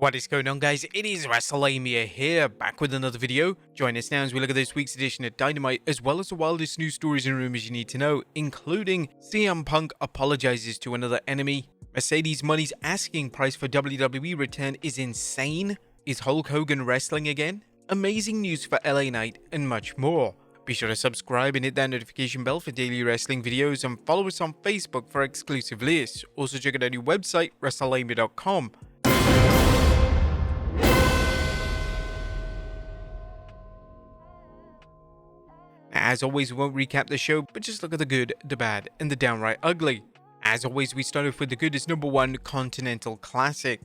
What is going on, guys? It is Wrestlelamia here, back with another video. Join us now as we look at this week's edition of Dynamite, as well as the wildest news stories and rumors you need to know, including CM Punk apologizes to another enemy, Mercedes Money's asking price for WWE return is insane, is Hulk Hogan wrestling again, amazing news for LA Knight, and much more. Be sure to subscribe and hit that notification bell for daily wrestling videos, and follow us on Facebook for exclusive lists. Also check out our new website, Wrestlelamia.com. As always, we won't recap the show, but just look at the good, the bad, and the downright ugly. As always, we start off with the good as number 1, Continental Classic.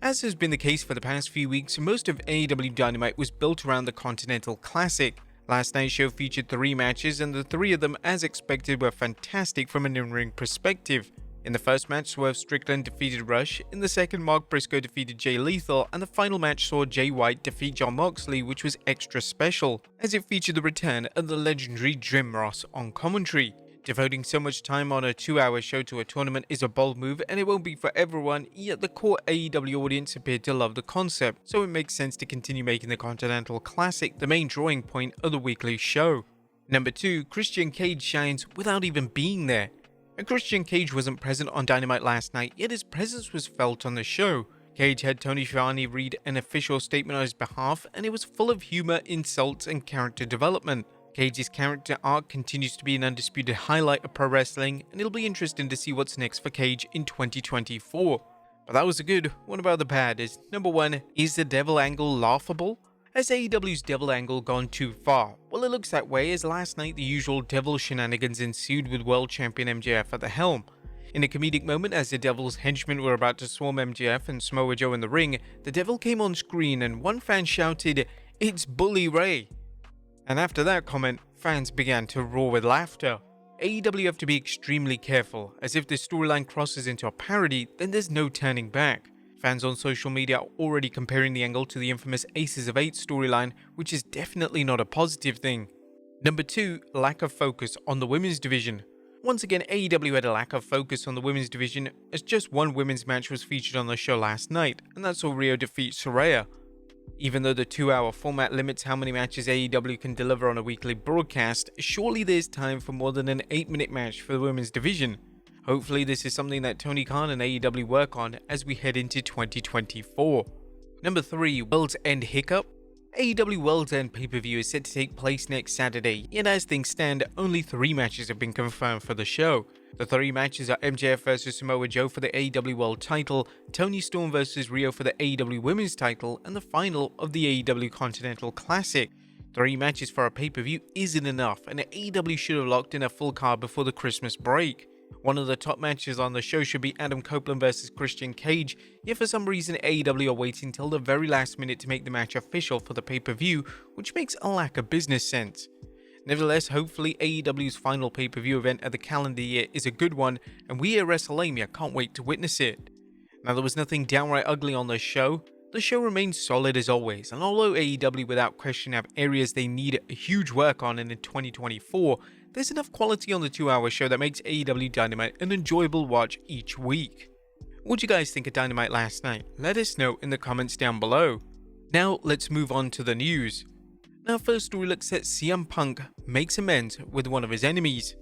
As has been the case for the past few weeks, most of AEW Dynamite was built around the Continental Classic. Last night's show featured 3 matches, and the 3 of them, as expected, were fantastic from an in-ring perspective. In the first match, Swerve Strickland defeated Rush, in the second, Mark Briscoe defeated Jay Lethal, and the final match saw Jay White defeat Jon Moxley, which was extra special, as it featured the return of the legendary Jim Ross on commentary. Devoting so much time on a 2-hour show to a tournament is a bold move, and it won't be for everyone, yet the core AEW audience appeared to love the concept, so it makes sense to continue making the Continental Classic the main drawing point of the weekly show. Number 2, Christian Cage shines without even being there. And Christian Cage wasn't present on Dynamite last night, yet his presence was felt on the show. Cage had Tony Schiavone read an official statement on his behalf, and it was full of humor, insults, and character development. Cage's character arc continues to be an undisputed highlight of pro wrestling, and it'll be interesting to see what's next for Cage in 2024. But that was the good. What about the bad? Is number 1, is the devil angle laughable? Has AEW's devil angle gone too far? Well, it looks that way, as last night the usual devil shenanigans ensued with world champion MJF at the helm. In a comedic moment, as the devil's henchmen were about to swarm MJF and Samoa Joe in the ring, the devil came on screen and one fan shouted, "It's Bully Ray!" And after that comment, fans began to roar with laughter. AEW have to be extremely careful, as if the storyline crosses into a parody, then there's no turning back. Fans on social media are already comparing the angle to the infamous Aces of 8 storyline, which is definitely not a positive thing. Number 2, lack of focus on the women's division. Once again, AEW had a lack of focus on the women's division, as just one women's match was featured on the show last night, and that saw Rio defeat Saraya. Even though the 2-hour format limits how many matches AEW can deliver on a weekly broadcast, surely there's time for more than an 8-minute match for the women's division. Hopefully this is something that Tony Khan and AEW work on as we head into 2024. Number 3, World's End hiccup. AEW World's End pay-per-view is set to take place next Saturday, yet as things stand, only 3 matches have been confirmed for the show. The 3 matches are MJF vs Samoa Joe for the AEW World title, Toni Storm vs Rio for the AEW Women's title, and the final of the AEW Continental Classic. 3 matches for a pay-per-view isn't enough, and AEW should have locked in a full card before the Christmas break. One of the top matches on the show should be Adam Copeland vs Christian Cage, yet for some reason AEW are waiting till the very last minute to make the match official for the pay-per-view, which makes a lack of business sense. Nevertheless, hopefully AEW's final pay-per-view event of the calendar year is a good one, and we at Wrestlelamia can't wait to witness it. Now, there was nothing downright ugly on the show remains solid as always, and although AEW without question have areas they need huge work on in 2024, there's enough quality on the 2-hour show that makes AEW Dynamite an enjoyable watch each week. What do you guys think of Dynamite last night? Let us know in the comments down below. Now let's move on to the news. Now first story looks at CM Punk makes amends with one of his enemies.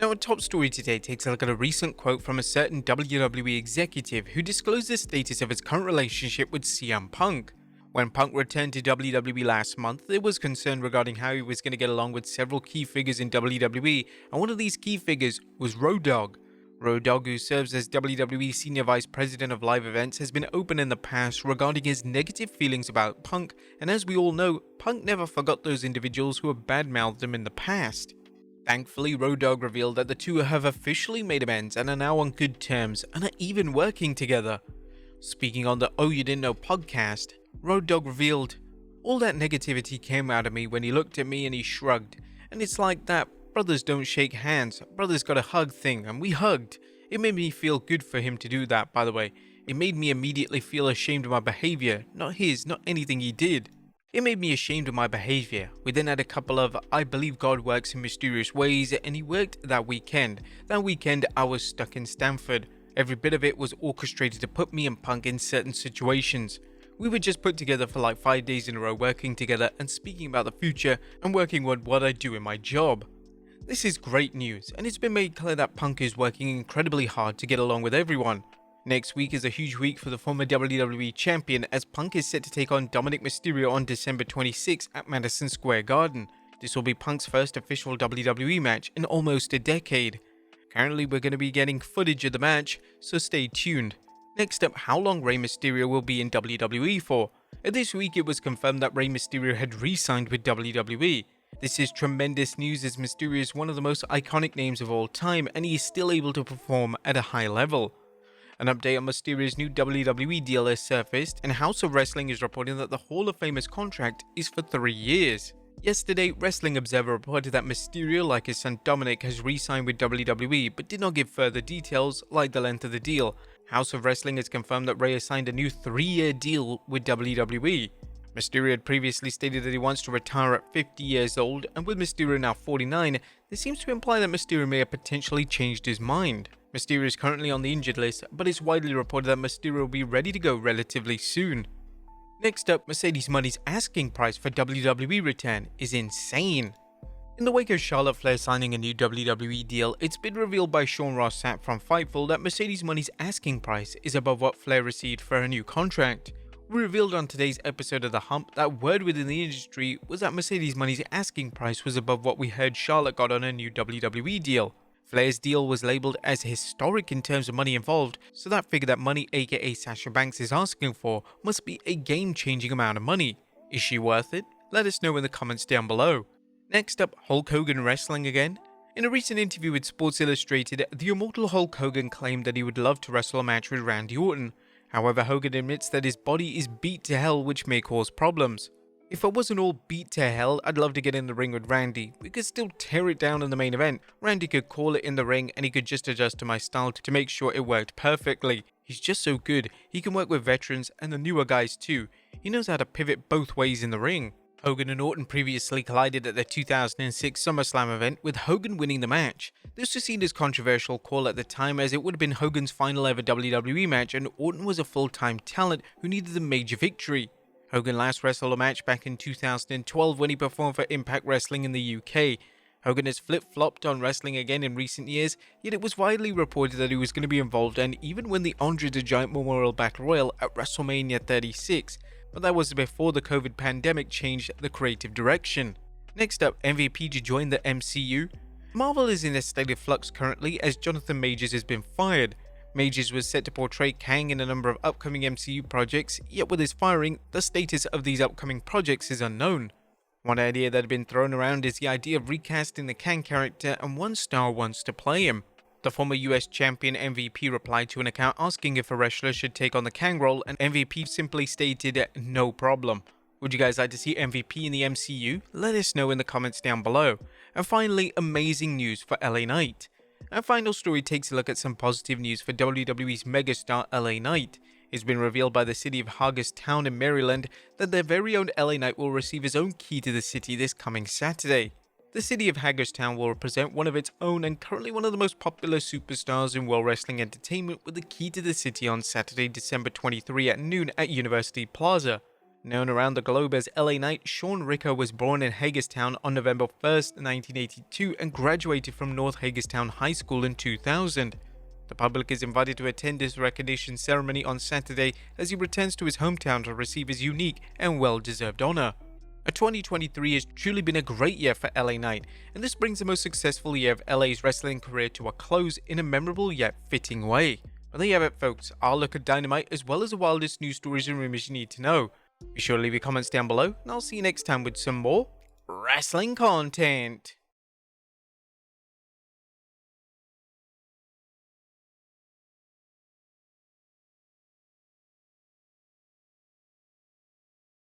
Now our top story today takes a look at a recent quote from a certain WWE executive who disclosed the status of his current relationship with CM Punk. When Punk returned to WWE last month, there was concern regarding how he was going to get along with several key figures in WWE, and one of these key figures was Road Dogg. Road Dogg, who serves as WWE Senior Vice President of Live Events, has been open in the past regarding his negative feelings about Punk, and as we all know, Punk never forgot those individuals who have badmouthed him in the past. Thankfully, Road Dogg revealed that the two have officially made amends and are now on good terms and are even working together. Speaking on the Oh You Didn't Know podcast, Road Dogg revealed, "All that negativity came out of me when he looked at me and he shrugged, and it's like that brothers don't shake hands, brothers got a hug thing, and we hugged. It made me feel good for him to do that, by the way. It made me immediately feel ashamed of my behavior, not his, not anything he did. It made me ashamed of my behavior. We then had a couple of I believe God works in mysterious ways, and he worked that weekend. That weekend I was stuck in Stamford. Every bit of it was orchestrated to put me and Punk in certain situations. We were just put together for like 5 days in a row working together and speaking about the future and working on what I do in my job. This is great news, and it's been made clear that Punk is working incredibly hard to get along with everyone. Next week is a huge week for the former WWE Champion, as Punk is set to take on Dominic Mysterio on December 26 at Madison Square Garden. This will be Punk's first official WWE match in almost a decade. Currently we're going to be getting footage of the match, so stay tuned. Next up, how long Rey Mysterio will be in WWE for. This week it was confirmed that Rey Mysterio had re-signed with WWE. This is tremendous news, as Mysterio is one of the most iconic names of all time and he is still able to perform at a high level. An update on Mysterio's new WWE deal has surfaced, and House of Wrestling is reporting that the Hall of Famer's contract is for 3 years. Yesterday, Wrestling Observer reported that Mysterio, like his son Dominic, has re-signed with WWE but did not give further details like the length of the deal. House of Wrestling has confirmed that Rey has signed a new 3-year deal with WWE. Mysterio had previously stated that he wants to retire at 50 years old, and with Mysterio now 49, this seems to imply that Mysterio may have potentially changed his mind. Mysterio is currently on the injured list, but it's widely reported that Mysterio will be ready to go relatively soon. Next up, Mercedes Money's asking price for WWE return is insane. In the wake of Charlotte Flair signing a new WWE deal, it's been revealed by Sean Ross Sapp from Fightful that Mercedes Money's asking price is above what Flair received for her new contract. We revealed on today's episode of The Hump that word within the industry was that Mercedes Money's asking price was above what we heard Charlotte got on her new WWE deal. Flair's deal was labelled as historic in terms of money involved, so that figure that Money aka Sasha Banks is asking for must be a game-changing amount of money. Is she worth it? Let us know in the comments down below. Next up, Hulk Hogan wrestling again. In a recent interview with Sports Illustrated, the immortal Hulk Hogan claimed that he would love to wrestle a match with Randy Orton. However, Hogan admits that his body is beat to hell, which may cause problems. If I wasn't all beat to hell, I'd love to get in the ring with Randy. We could still tear it down in the main event. Randy could call it in the ring and he could just adjust to my style to make sure it worked perfectly. He's just so good. He can work with veterans and the newer guys too. He knows how to pivot both ways in the ring. Hogan and Orton previously collided at the 2006 SummerSlam event, with Hogan winning the match. This was seen as a controversial call at the time, as it would have been Hogan's final ever WWE match and Orton was a full-time talent who needed a major victory. Hogan last wrestled a match back in 2012 when he performed for Impact Wrestling in the UK. Hogan has flip-flopped on wrestling again in recent years, yet it was widely reported that he was going to be involved and even win the Andre the Giant Memorial Battle Royal at WrestleMania 36. But that was before the COVID pandemic changed the creative direction. Next up, MVP to join the MCU. Marvel is in a state of flux currently, as Jonathan Majors has been fired. Majors was set to portray Kang in a number of upcoming MCU projects, yet with his firing, the status of these upcoming projects is unknown. One idea that had been thrown around is the idea of recasting the Kang character, and one star wants to play him. The former US champion MVP replied to an account asking if a wrestler should take on the Kang role, and MVP simply stated, "No problem." Would you guys like to see MVP in the MCU? Let us know in the comments down below. And finally, amazing news for LA Knight. Our final story takes a look at some positive news for WWE's megastar LA Knight. It's been revealed by the city of Hagerstown in Maryland that their very own LA Knight will receive his own key to the city this coming Saturday. The city of Hagerstown will represent one of its own and currently one of the most popular superstars in world wrestling entertainment with the key to the city on Saturday, December 23 at noon at University Plaza. Known around the globe as LA Knight, Sean Ricker was born in Hagerstown on November 1st, 1982 and graduated from North Hagerstown High School in 2000. The public is invited to attend his recognition ceremony on Saturday as he returns to his hometown to receive his unique and well-deserved honor. 2023 has truly been a great year for LA Knight, and this brings the most successful year of LA's wrestling career to a close in a memorable yet fitting way. But there you have it, folks, our look at Dynamite as well as the wildest news stories and rumors you need to know. Be sure to leave your comments down below, and I'll see you next time with some more wrestling content.